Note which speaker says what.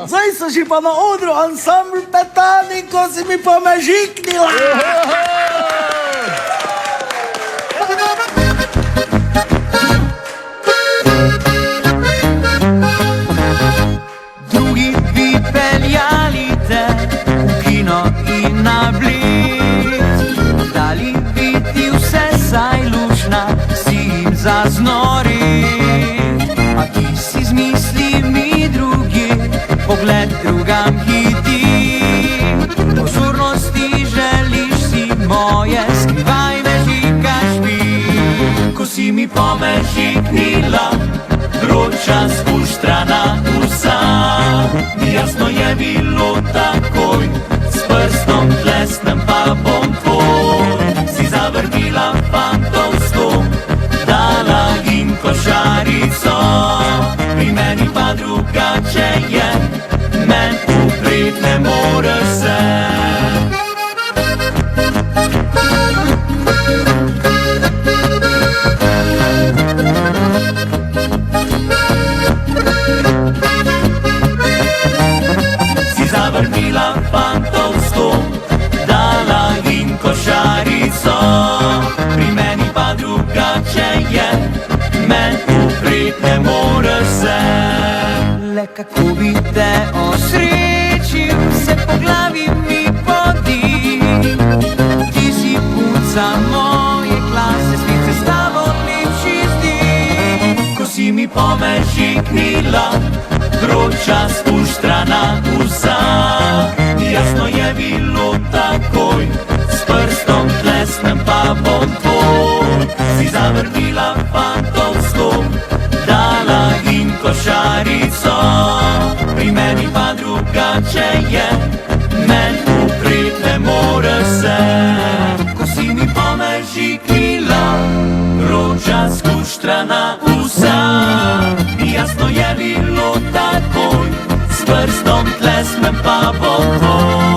Speaker 1: Zdaj so že pa na odru ansambl Petani, ko si mi pomežiknila.
Speaker 2: Drugi bi peljali te v kino in na Blitz, dali bi ti vse, saj lušna si jim zaznori. A ti si z mislimi drugi, pogled drugam hiti. Pozornosti želiš si moje, skrivaj me žikaš mi. Ko si mi pomežiknila, vroča skuštrana usa. Jasno je bilo takoj, s prstom tlesnem pa bom tvoj. Si zavrnila fantovsko, dala jim košarico. Pri meni pa drugače je, men uprit ne more se. Si zavrnila fantovsko, dala jim košarico. Pri meni pa drugače je, men uprit ne more se. Le kako bi te osrečil, se po glavi mi podi. Ti si punca moje klase, svet se s tabo lepši zdi. Ko si mi pomežiknila, vroča skuštrana usa. Jasno je bilo takoj, s prstom tlesnem pa bom tvoj. Si zavrnila fantovsko, dala jim košarico. Pri meni pa drugače je, men uprit ne more se. Ko si mi pomežiknila, vroča skuštrana usa. Jasno je bilo takoj, s prstom tlesnem pa bom tvoj.